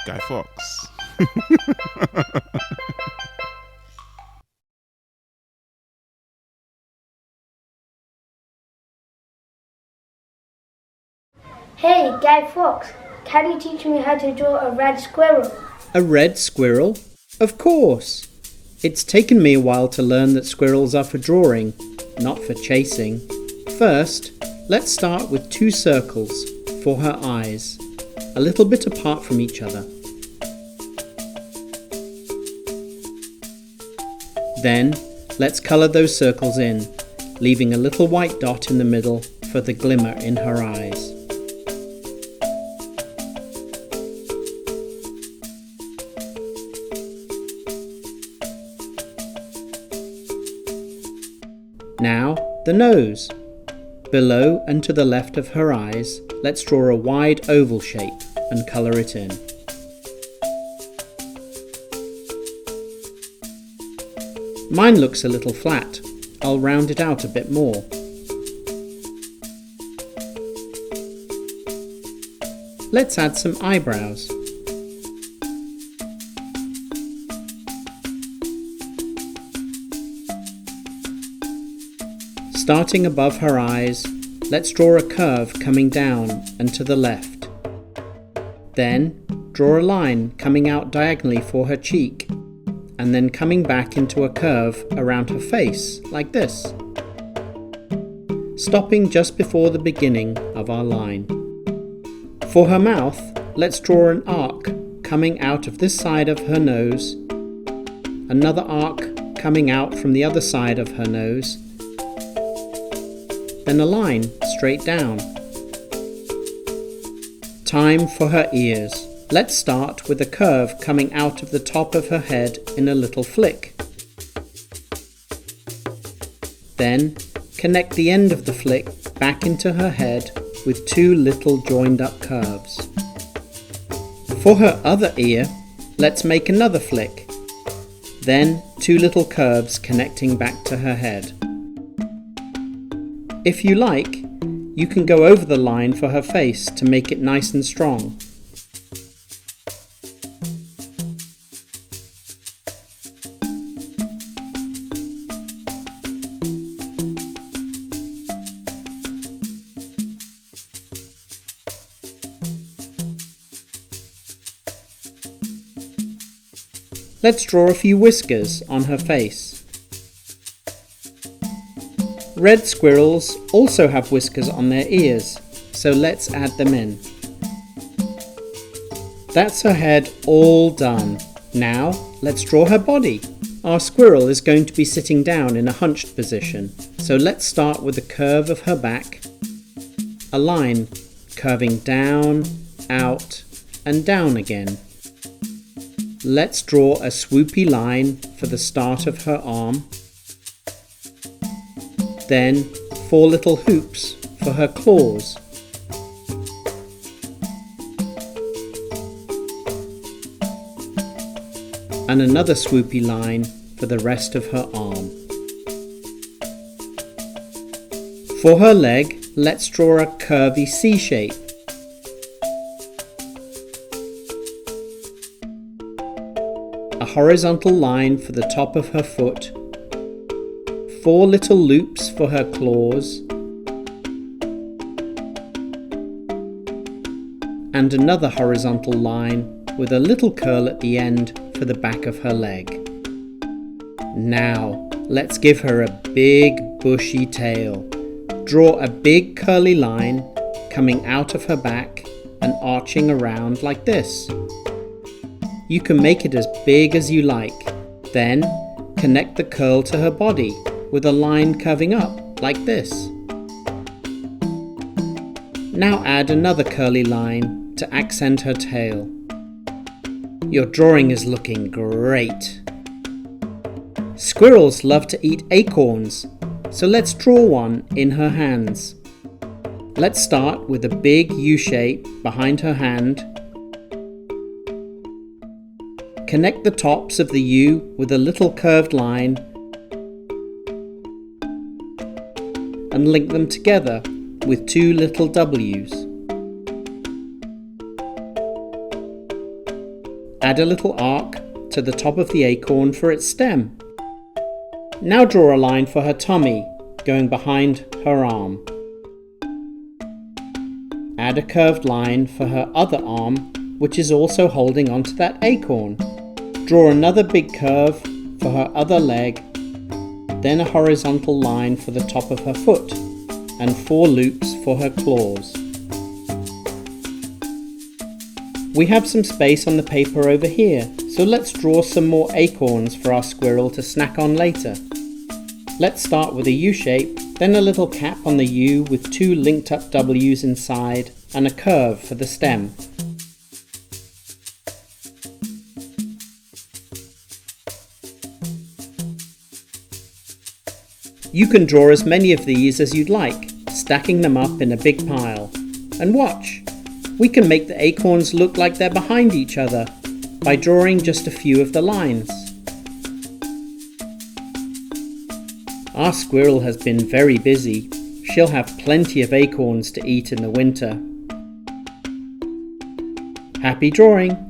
Guy Fawkes. Hey, Guy Fawkes, can you teach me how to draw a red squirrel? A red squirrel? Of course! It's taken me a while to learn that squirrels are for drawing, not for chasing. First, let's start with 2 circles for her eyes, a little bit apart from each other. Then, let's colour those circles in, leaving a little white dot in the middle for the glimmer in her eyes. Now, the nose. Below and to the left of her eyes, let's draw a wide oval shape and colour it in. Mine looks a little flat. I'll round it out a bit more. Let's add some eyebrows. Starting above her eyes, let's draw a curve coming down and to the left. Then, draw a line coming out diagonally for her cheek, and then coming back into a curve around her face, like this. Stopping just before the beginning of our line. For her mouth, let's draw an arc coming out of this side of her nose, another arc coming out from the other side of her nose, then a line straight down. Time for her ears. Let's start with a curve coming out of the top of her head in a little flick. Then connect the end of the flick back into her head with 2 little joined up curves. For her other ear, let's make another flick. Then 2 little curves connecting back to her head. If you like, you can go over the line for her face to make it nice and strong. Let's draw a few whiskers on her face. Red squirrels also have whiskers on their ears, so let's add them in. That's her head all done. Now, let's draw her body. Our squirrel is going to be sitting down in a hunched position, so let's start with the curve of her back, a line curving down, out, and down again. Let's draw a swoopy line for the start of her arm. Then 4 little hoops for her claws. And another swoopy line for the rest of her arm. For her leg, let's draw a curvy C shape. A horizontal line for the top of her foot. 4 little loops for her claws, and another horizontal line with a little curl at the end for the back of her leg. Now, let's give her a big bushy tail. Draw a big curly line coming out of her back and arching around like this. You can make it as big as you like. Then, connect the curl to her body with a line curving up like this. Now add another curly line to accent her tail. Your drawing is looking great. Squirrels love to eat acorns, so let's draw one in her hands. Let's start with a big U shape behind her hand. Connect the tops of the U with a little curved line and link them together with 2 little W's. Add a little arc to the top of the acorn for its stem. Now draw a line for her tummy, going behind her arm. Add a curved line for her other arm, which is also holding onto that acorn. Draw another big curve for her other leg, then a horizontal line for the top of her foot, and 4 loops for her claws. We have some space on the paper over here, so let's draw some more acorns for our squirrel to snack on later. Let's start with a U shape, then a little cap on the U with 2 linked up W's inside and a curve for the stem. You can draw as many of these as you'd like, stacking them up in a big pile. And watch! We can make the acorns look like they're behind each other by drawing just a few of the lines. Our squirrel has been very busy. She'll have plenty of acorns to eat in the winter. Happy drawing!